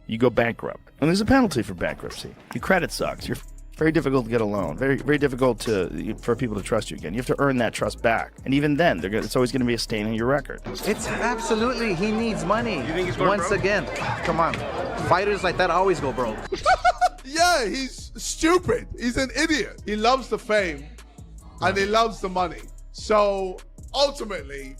you go bankrupt. And there's a penalty for bankruptcy. Your credit sucks. You're very difficult to get a loan. Very, very difficult for people to trust you again. You have to earn that trust back. And even then, it's always going to be a stain on your record. It's absolutely, he needs money. You think he's going Once broke? again, come on. Fighters like that always go broke. Yeah, he's stupid. He's an idiot. He loves the fame and he loves the money. So ultimately,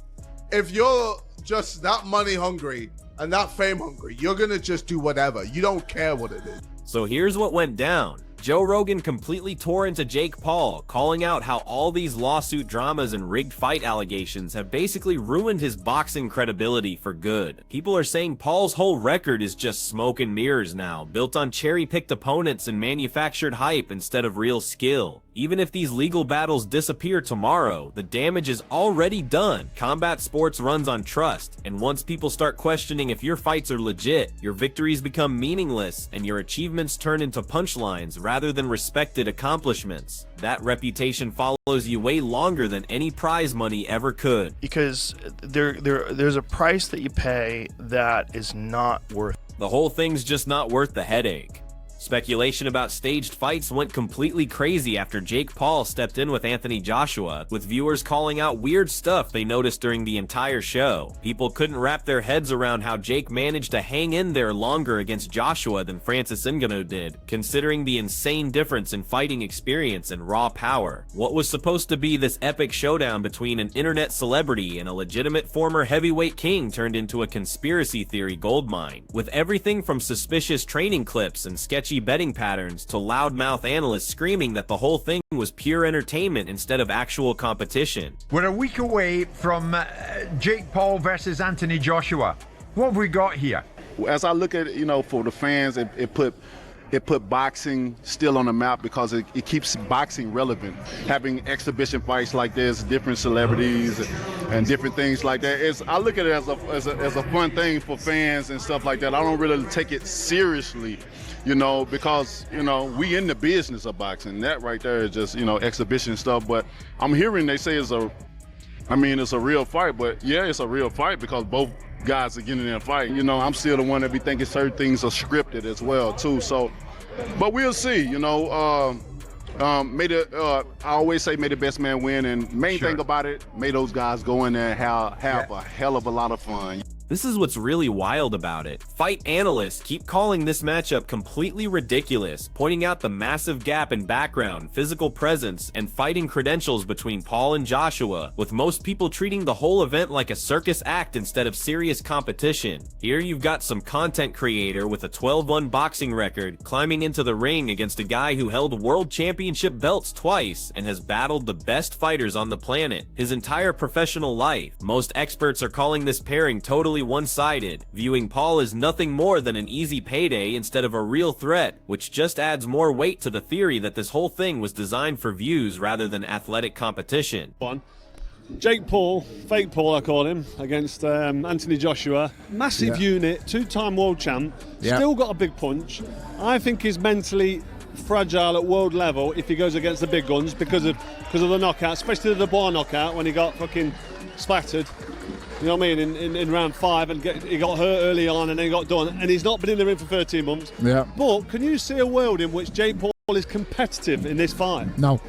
if you're just that money hungry and that fame hungry, you're going to just do whatever. You don't care what it is. So here's what went down. Joe Rogan completely tore into Jake Paul, calling out how all these lawsuit dramas and rigged fight allegations have basically ruined his boxing credibility for good. People are saying Paul's whole record is just smoke and mirrors now, built on cherry-picked opponents and manufactured hype instead of real skill. Even if these legal battles disappear tomorrow, the damage is already done. Combat sports runs on trust, and once people start questioning if your fights are legit, your victories become meaningless and your achievements turn into punchlines rather than respected accomplishments. That reputation follows you way longer than any prize money ever could. Because there's a price that you pay that is not worth it. The whole thing's just not worth the headache. Speculation about staged fights went completely crazy after Jake Paul stepped in with Anthony Joshua, with viewers calling out weird stuff they noticed during the entire show. People couldn't wrap their heads around how Jake managed to hang in there longer against Joshua than Francis Ngannou did, considering the insane difference in fighting experience and raw power. What was supposed to be this epic showdown between an internet celebrity and a legitimate former heavyweight king turned into a conspiracy theory goldmine, with everything from suspicious training clips and sketchy betting patterns to loudmouth analysts screaming that the whole thing was pure entertainment instead of actual competition. We're a week away from Jake Paul versus Anthony Joshua. What have we got here? As I look at it, for the fans, it put boxing still on the map because it keeps boxing relevant. Having exhibition fights like this, different celebrities and different things like that. I look at it as a fun thing for fans and stuff like that. I don't really take it seriously, because we in the business of boxing. That right there is just exhibition stuff. But I'm hearing they say it's a real fight. But yeah, it's a real fight because both guys are getting in a fight. I'm still the one that be thinking certain things are scripted as well too. So, but we'll see. I always say may the best man win, and main thing about it, may those guys go in there and have a hell of a lot of fun. This is what's really wild about it. Fight analysts keep calling this matchup completely ridiculous, pointing out the massive gap in background, physical presence, and fighting credentials between Paul and Joshua, with most people treating the whole event like a circus act instead of serious competition. Here you've got some content creator with a 12-1 boxing record climbing into the ring against a guy who held world championship belts twice and has battled the best fighters on the planet his entire professional life. Most experts are calling this pairing totally one-sided, viewing Paul as nothing more than an easy payday instead of a real threat, which just adds more weight to the theory that this whole thing was designed for views rather than athletic competition. Jake Paul, fake Paul I call him, against Anthony Joshua. Massive unit, two-time world champ, still got a big punch. I think he's mentally fragile at world level if he goes against the big guns because of the knockout, especially the Bois knockout when he got fucking splattered. You know what I mean? In round 5, and he got hurt early on and then got done. And he's not been in the ring for 13 months. Yeah. But can you see a world in which Jake Paul is competitive in this fight? No.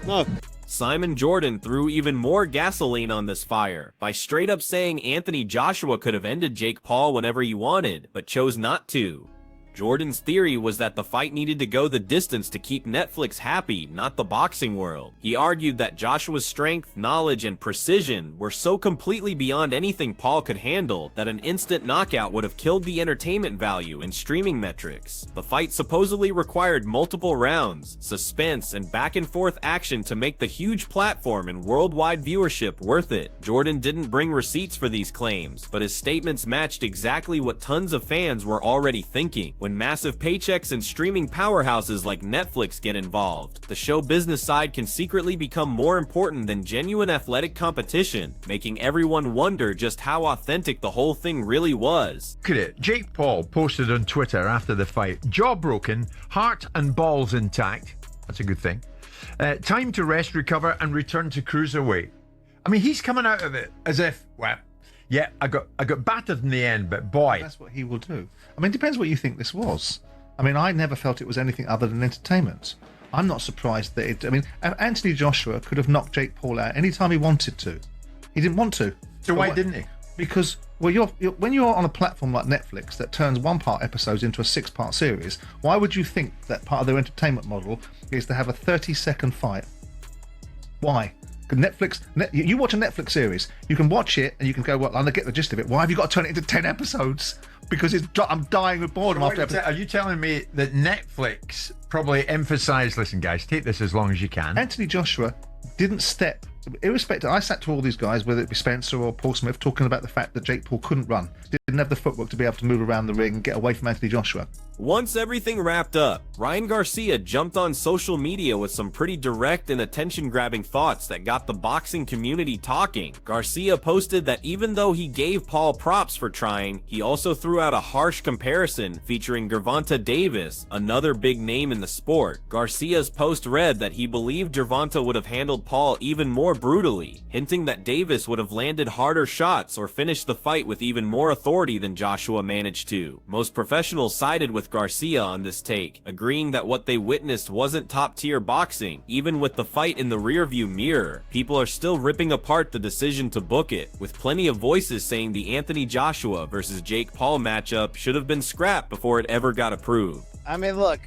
No. Simon Jordan threw even more gasoline on this fire by straight up saying Anthony Joshua could have ended Jake Paul whenever he wanted, but chose not to. Jordan's theory was that the fight needed to go the distance to keep Netflix happy, not the boxing world. He argued that Joshua's strength, knowledge, and precision were so completely beyond anything Paul could handle that an instant knockout would have killed the entertainment value and streaming metrics. The fight supposedly required multiple rounds, suspense, and back-and-forth action to make the huge platform and worldwide viewership worth it. Jordan didn't bring receipts for these claims, but his statements matched exactly what tons of fans were already thinking. When massive paychecks and streaming powerhouses like Netflix get involved, the show business side can secretly become more important than genuine athletic competition, making everyone wonder just how authentic the whole thing really was. Look at it. Jake Paul posted on Twitter after the fight, jaw broken, heart and balls intact. That's a good thing. Time to rest, recover, and return to cruiserweight. I mean, he's coming out of it as if, well, Yeah, I got battered in the end, but boy. That's what he will do. I mean, it depends what you think this was. I mean, I never felt it was anything other than entertainment. I'm not surprised that it... I mean, Anthony Joshua could have knocked Jake Paul out anytime he wanted to. He didn't want to. So why didn't he? Because, well, when you're on a platform like Netflix that turns one-part episodes into a 6-part series, why would you think that part of their entertainment model is to have a 30-second fight? Why? You watch a Netflix series, you can watch it and you can go, well, I get the gist of it. Why have you got to turn it into 10 episodes? Because I'm dying with boredom after episode. Are you telling me that Netflix probably emphasised, listen guys, take this as long as you can? Anthony Joshua didn't step, irrespective, I sat to all these guys, whether it be Spencer or Paul Smith, talking about the fact that Jake Paul couldn't run, didn't have the footwork to be able to move around the ring and get away from Anthony Joshua. Once everything wrapped up, Ryan Garcia jumped on social media with some pretty direct and attention-grabbing thoughts that got the boxing community talking. Garcia posted that even though he gave Paul props for trying, he also threw out a harsh comparison featuring Gervonta Davis, another big name in the sport. Garcia's post read that he believed Gervonta would have handled Paul even more brutally, hinting that Davis would have landed harder shots or finished the fight with even more authority than Joshua managed to. Most professionals sided with Garcia on this take, agreeing that what they witnessed wasn't top-tier boxing. Even with the fight in the rearview mirror, people are still ripping apart the decision to book it, with plenty of voices saying the Anthony Joshua versus Jake Paul matchup should have been scrapped before it ever got approved. I mean, look,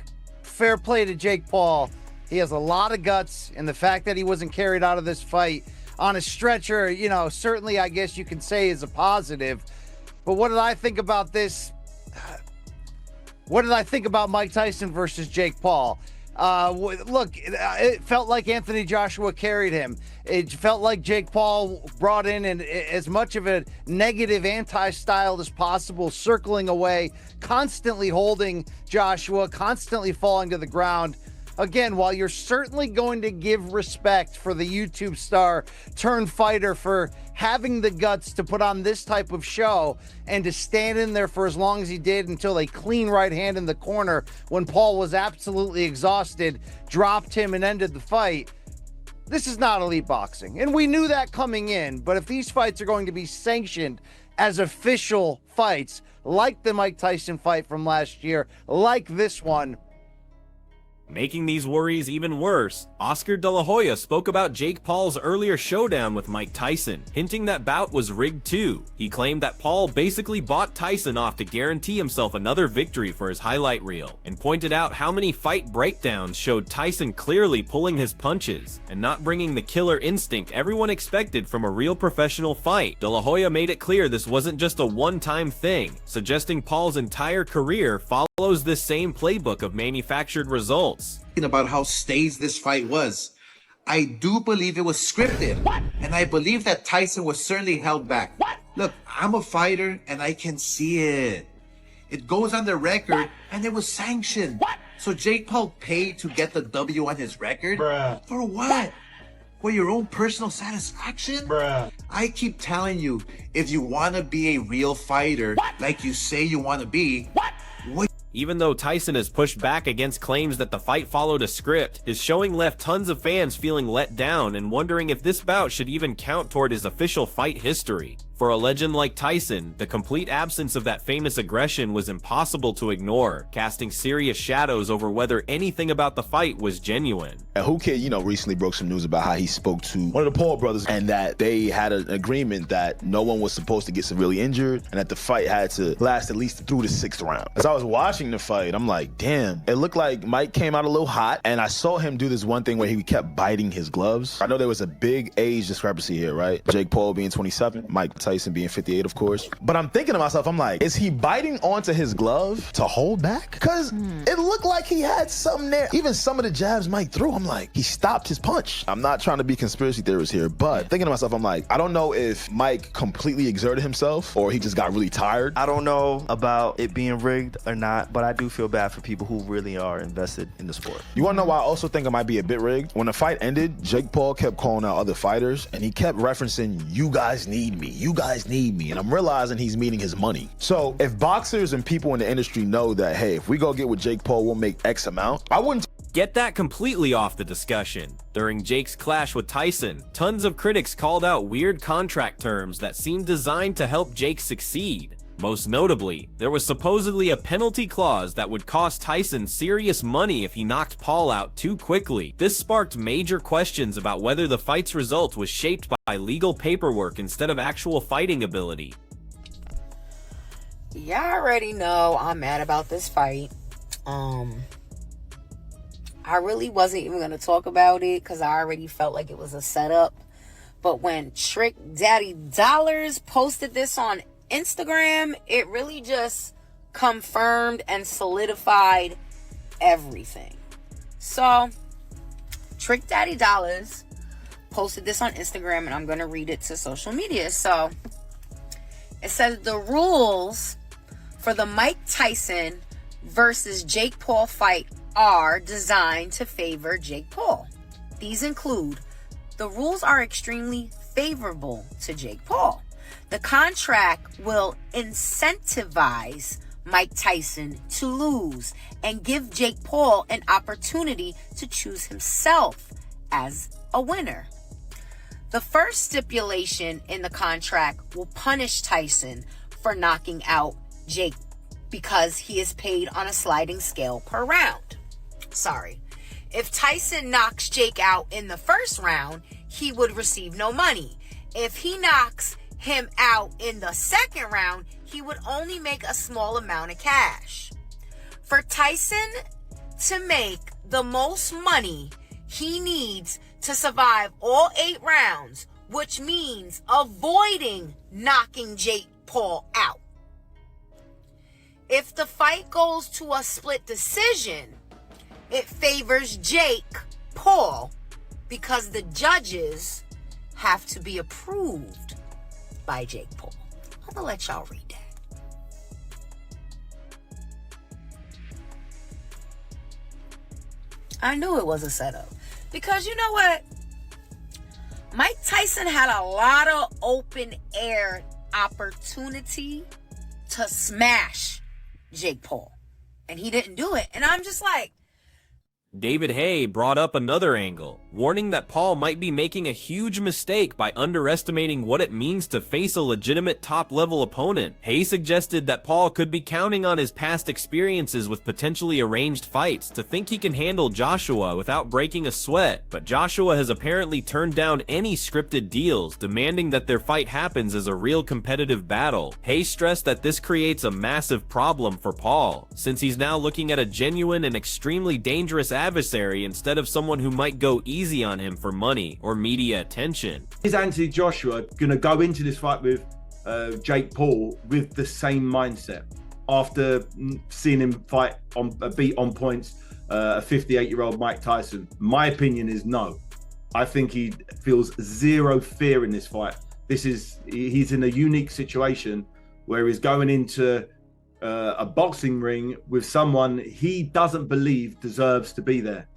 fair play to Jake Paul. He has a lot of guts, and the fact that he wasn't carried out of this fight on a stretcher, you know, certainly I guess you can say is a positive. But what did I think about this? What did I think about Mike Tyson versus Jake Paul? Look, it felt like Anthony Joshua carried him. It felt like Jake Paul brought in as much of a negative anti-style as possible, circling away, constantly holding Joshua, constantly falling to the ground. Again, while you're certainly going to give respect for the YouTube star turned fighter for having the guts to put on this type of show and to stand in there for as long as he did until a clean right hand in the corner when Paul was absolutely exhausted, dropped him and ended the fight. This is not elite boxing. And we knew that coming in, but if these fights are going to be sanctioned as official fights, like the Mike Tyson fight from last year, like this one, making these worries even worse, Oscar De La Hoya spoke about Jake Paul's earlier showdown with Mike Tyson, hinting that bout was rigged too. He claimed that Paul basically bought Tyson off to guarantee himself another victory for his highlight reel, and pointed out how many fight breakdowns showed Tyson clearly pulling his punches and not bringing the killer instinct everyone expected from a real professional fight. De La Hoya made it clear this wasn't just a one-time thing, suggesting Paul's entire career follows this same playbook of manufactured results. About how staged this fight was. I do believe it was scripted. What? And I believe that Tyson was certainly held back. What? Look, I'm a fighter and I can see it. It goes on the record. What? And it was sanctioned. What? So Jake Paul paid to get the W on his record? Bruh. For what? For your own personal satisfaction? Bruh. I keep telling you, if you want to be a real fighter, like you say you want to be, Even though Tyson has pushed back against claims that the fight followed a script, his showing left tons of fans feeling let down and wondering if this bout should even count toward his official fight history. For a legend like Tyson, the complete absence of that famous aggression was impossible to ignore, casting serious shadows over whether anything about the fight was genuine. Who Kid, recently broke some news about how he spoke to one of the Paul brothers and that they had an agreement that no one was supposed to get severely injured and that the fight had to last at least through the 6th round. As I was watching the fight, I'm like, damn, it looked like Mike came out a little hot, and I saw him do this one thing where he kept biting his gloves. I know there was a big age discrepancy here, right? Jake Paul being 27, Mike Tyson being 58, of course. But I'm thinking to myself, I'm like, is he biting onto his glove to hold back? Because it looked like he had something there. Even some of the jabs Mike threw, I'm like, he stopped his punch. I'm not trying to be conspiracy theorist here, but thinking to myself, I'm like, I don't know if Mike completely exerted himself or he just got really tired. I don't know about it being rigged or not, but I do feel bad for people who really are invested in the sport. You want to know why I also think it might be a bit rigged? When the fight ended, Jake Paul kept calling out other fighters, and he kept referencing, you guys need me, you guys need me, and I'm realizing he's meaning his money. So if boxers and people in the industry know that, hey, if we go get with Jake Paul, we'll make X amount, I wouldn't get that completely off the discussion. During Jake's clash with Tyson, tons of critics called out weird contract terms that seemed designed to help Jake succeed. Most notably, there was supposedly a penalty clause that would cost Tyson serious money if he knocked Paul out too quickly. This sparked major questions about whether the fight's result was shaped by legal paperwork instead of actual fighting ability. Y'all already know I'm mad about this fight. I really wasn't even going to talk about it because I already felt like it was a setup. But when Trick Daddy Dollars posted this on Instagram, it really just confirmed and solidified everything. So, Trick Daddy Dollars posted this on Instagram, and I'm going to read it to social media. So, it says the rules for the Mike Tyson versus Jake Paul fight are designed to favor Jake Paul. These include: the rules are extremely favorable to Jake Paul. The contract will incentivize Mike Tyson to lose and give Jake Paul an opportunity to choose himself as a winner. The first stipulation in the contract will punish Tyson for knocking out Jake because he is paid on a sliding scale per round. If Tyson knocks Jake out in the first round, he would receive no money. If he knocks him out in the second round, he would only make a small amount of cash. For Tyson to make the most money, he needs to survive all 8 rounds, which means avoiding knocking Jake Paul out. If the fight goes to a split decision, it favors Jake Paul because the judges have to be approved by Jake Paul. I'm gonna let y'all read that. I knew it was a setup. Because you know what? Mike Tyson had a lot of open air opportunity to smash Jake Paul. And he didn't do it. And I'm just like, David Hay brought up another angle, warning that Paul might be making a huge mistake by underestimating what it means to face a legitimate top-level opponent. Hay suggested that Paul could be counting on his past experiences with potentially arranged fights to think he can handle Joshua without breaking a sweat, but Joshua has apparently turned down any scripted deals, demanding that their fight happens as a real competitive battle. Hay stressed that this creates a massive problem for Paul, since he's now looking at a genuine and extremely dangerous adversary instead of someone who might go easy on him for money or media attention. Is Anthony Joshua going to go into this fight with Jake Paul with the same mindset after seeing him fight on beat on points a 58-year-old Mike Tyson? My opinion is no. I think he feels zero fear in this fight. He's in a unique situation where he's going into a boxing ring with someone he doesn't believe deserves to be there.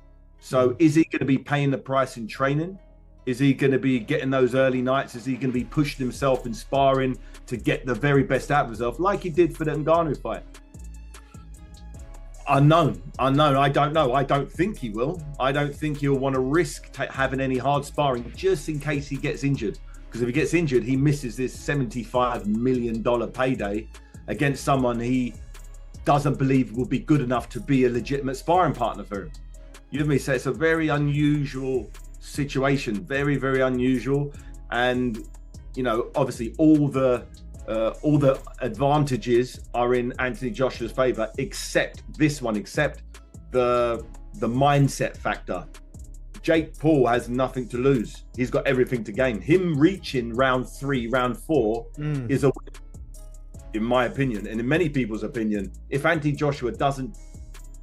So is he going to be paying the price in training? Is he going to be getting those early nights? Is he going to be pushing himself in sparring to get the very best out of himself like he did for the Ngannou fight? Unknown. I don't know. I don't think he will. I don't think he'll want to risk having any hard sparring just in case he gets injured. Because if he gets injured, he misses this $75 million payday against someone he doesn't believe will be good enough to be a legitimate sparring partner for him. You know what I mean? So it's a very unusual situation, very, very unusual. And, you know, obviously all the advantages are in Anthony Joshua's favor, except this one, except the mindset factor. Jake Paul has nothing to lose. He's got everything to gain. Him reaching round 3, round 4 is a win, in my opinion, and in many people's opinion. If Anthony Joshua doesn't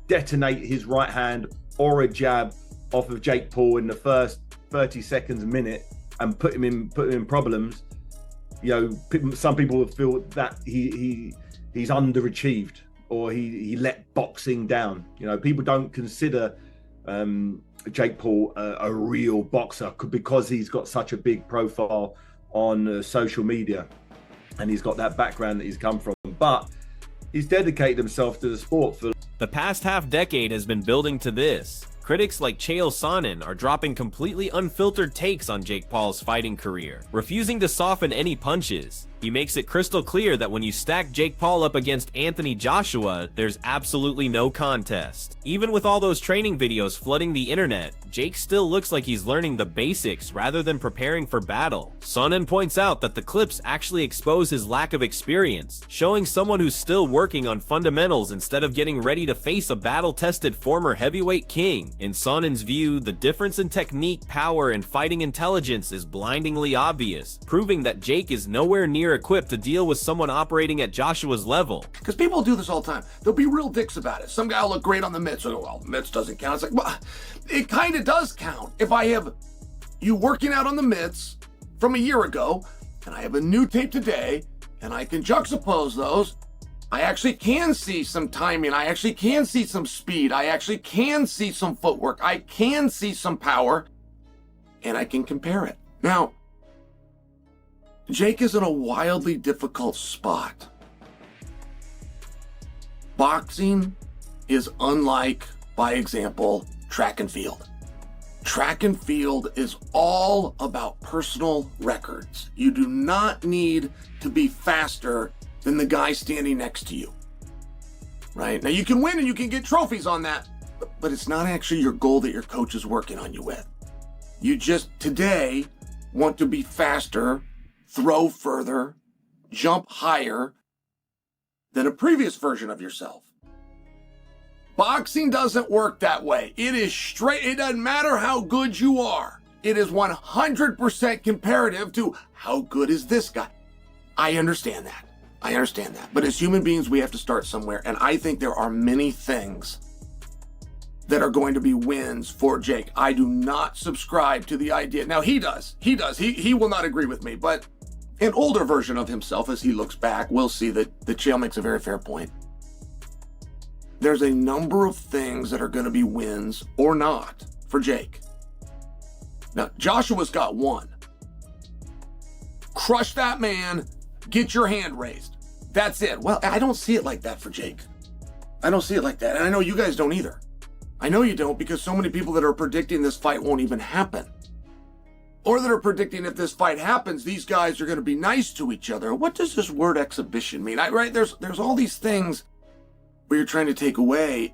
detonate his right hand or a jab off of Jake Paul in the first 30 seconds, minute, and put him in problems, you know, some people will feel that he's underachieved or he let boxing down. You know, people don't consider Jake Paul a real boxer because he's got such a big profile on social media. And he's got that background that he's come from. But he's dedicated himself to the sport for... The past half decade has been building to this. Critics like Chael Sonnen are dropping completely unfiltered takes on Jake Paul's fighting career, refusing to soften any punches. He makes it crystal clear that when you stack Jake Paul up against Anthony Joshua, there's absolutely no contest. Even with all those training videos flooding the internet, Jake still looks like he's learning the basics rather than preparing for battle. Sonnen points out that the clips actually expose his lack of experience, showing someone who's still working on fundamentals instead of getting ready to face a battle-tested former heavyweight king. In Sonnen's view, the difference in technique, power, and fighting intelligence is blindingly obvious, proving that Jake is nowhere near equipped to deal with someone operating at Joshua's level. Because people do this all the time. They'll be real dicks about it. Some guy will look great on the mitts. They'll go, well, the mitts doesn't count. It's like, well, it kind of does count. If I have you working out on the mitts from a year ago, and I have a new tape today, and I can juxtapose those, I actually can see some timing. I actually can see some speed. I actually can see some footwork. I can see some power, and I can compare it. Now, Jake is in a wildly difficult spot. Boxing is unlike, by example, track and field. Track and field is all about personal records. You do not need to be faster than the guy standing next to you. Right? Now you can win and you can get trophies on that, but it's not actually your goal that your coach is working on you with. You just today want to be faster, throw further, jump higher than a previous version of yourself. Boxing doesn't work that way. It is straight. It doesn't matter how good you are. It is 100% comparative to how good is this guy. I understand that. But as human beings, we have to start somewhere. And I think there are many things that are going to be wins for Jake. I do not subscribe to the idea. Now he does. He will not agree with me, but an older version of himself, as he looks back, will see that Chael makes a very fair point. There's a number of things that are going to be wins or not for Jake. Now, Joshua's got one. Crush that man, get your hand raised. That's it. Well, I don't see it like that for Jake. I don't see it like that. And I know you guys don't either. I know you don't, because so many people that are predicting this fight won't even happen. Or that are predicting if this fight happens, these guys are going to be nice to each other. What does this word exhibition mean? Right? There's all these things where you're trying to take away,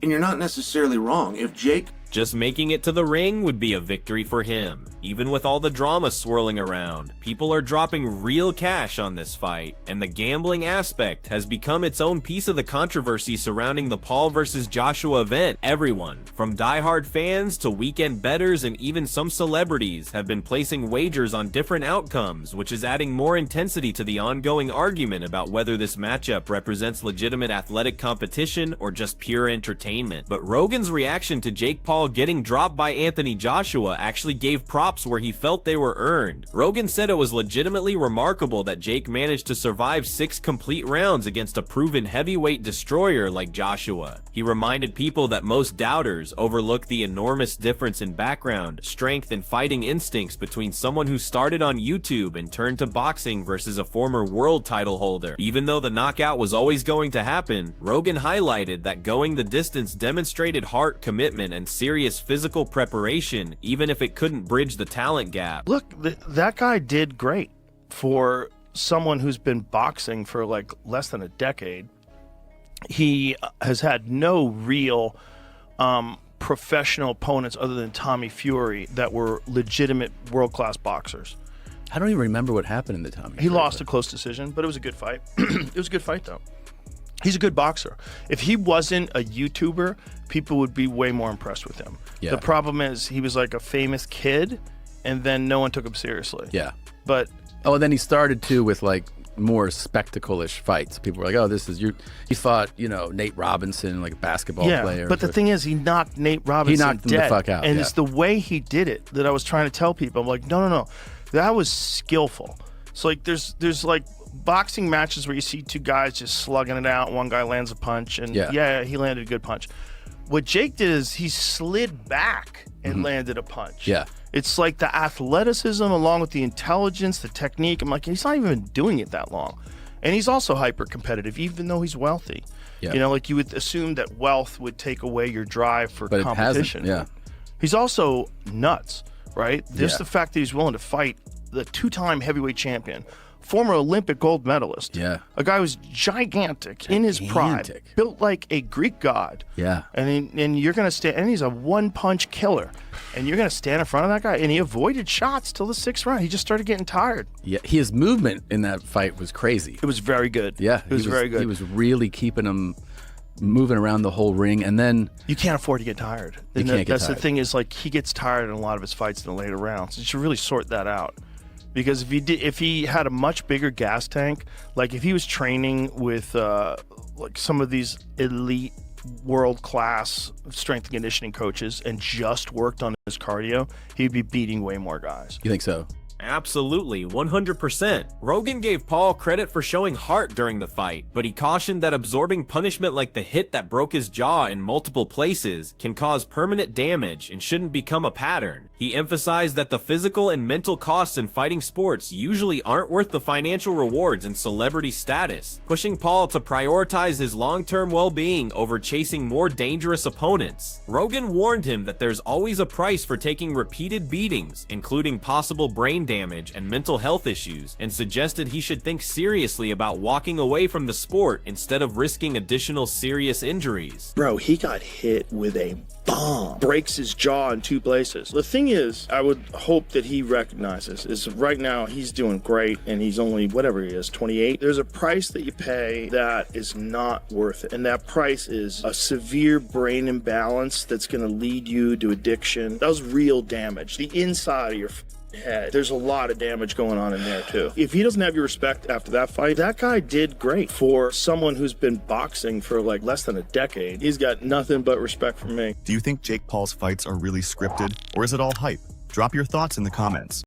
and you're not necessarily wrong. If Jake Just making it to the ring would be a victory for him. Even with all the drama swirling around, people are dropping real cash on this fight, and the gambling aspect has become its own piece of the controversy surrounding the Paul vs. Joshua event. Everyone, from diehard fans to weekend bettors and even some celebrities, have been placing wagers on different outcomes, which is adding more intensity to the ongoing argument about whether this matchup represents legitimate athletic competition or just pure entertainment. But Rogan's reaction to Jake Paul getting dropped by Anthony Joshua actually gave props where he felt they were earned. Rogan said it was legitimately remarkable that Jake managed to survive 6 complete rounds against a proven heavyweight destroyer like Joshua. He reminded people that most doubters overlook the enormous difference in background, strength, and fighting instincts between someone who started on YouTube and turned to boxing versus a former world title holder. Even though the knockout was always going to happen, Rogan highlighted that going the distance demonstrated heart, commitment, and serious physical preparation, even if it couldn't bridge the talent gap. Look, that guy did great for someone who's been boxing for like less than a decade. He has had no real professional opponents other than Tommy Fury that were legitimate world-class boxers. I don't even remember what happened in the Tommy He lost a close decision, but it was a good fight. It was a good fight, though. He's a good boxer. If he wasn't a YouTuber, people would be way more impressed with him. Yeah. The problem is he was like a famous kid, and then no one took him seriously. Yeah. But oh, and then he started too with like more spectacle-ish fights. People were like, "Oh, this is you." He fought, Nate Robinson, like a basketball player. But the thing is, he knocked Nate Robinson. He knocked him dead. the fuck out. And yeah. it's the way he did it that I was trying to tell people. I'm like, no, that was skillful. So like, there's like boxing matches where you see two guys just slugging it out. One guy lands a punch, and yeah, he landed a good punch. What Jake did is he slid back and landed a punch. Yeah. It's like the athleticism along with the intelligence, the technique. I'm like, he's not even doing it that long. And he's also hyper competitive, even though he's wealthy. Yeah. You know, like you would assume that wealth would take away your drive for But it competition. hasn't, yeah. He's also nuts, right? Just Yeah. the fact that he's willing to fight the 2-time heavyweight champion, former Olympic gold medalist. Yeah. A guy who's gigantic in his prime, built like a Greek god. Yeah. And you're going to stand, and he's a one-punch killer. And you're going to stand in front of that guy, and he avoided shots till the 6th round. He just started getting tired. Yeah, his movement in that fight was crazy. It was very good. Yeah, it was very good. He was really keeping him moving around the whole ring, and then you can't afford to get tired. You can't get That's tired. the thing is, like, he gets tired in a lot of his fights in the later rounds. You should really sort that out, because if he had a much bigger gas tank, like if he was training with like some of these elite world-class strength and conditioning coaches and just worked on his cardio, he'd be beating way more guys. You think so? Absolutely, 100%. Rogan gave Paul credit for showing heart during the fight, but he cautioned that absorbing punishment like the hit that broke his jaw in multiple places can cause permanent damage and shouldn't become a pattern. He emphasized that the physical and mental costs in fighting sports usually aren't worth the financial rewards and celebrity status, pushing Paul to prioritize his long-term well-being over chasing more dangerous opponents. Rogan warned him that there's always a price for taking repeated beatings, including possible brain damage and mental health issues, and suggested he should think seriously about walking away from the sport instead of risking additional serious injuries. Bro, he got hit with a bomb. Breaks his jaw in 2 places. The thing is, I would hope that he recognizes is right now he's doing great and he's only, whatever he is, 28. There's a price that you pay that is not worth it. And that price is a severe brain imbalance that's going to lead you to addiction. That was real damage. The inside of your head. There's a lot of damage going on in there too. If he doesn't have your respect after that fight, that guy did great for someone who's been boxing for like less than a decade. He's got nothing but respect for me. Do you think Jake Paul's fights are really scripted, or is it all hype? Drop your thoughts in the comments.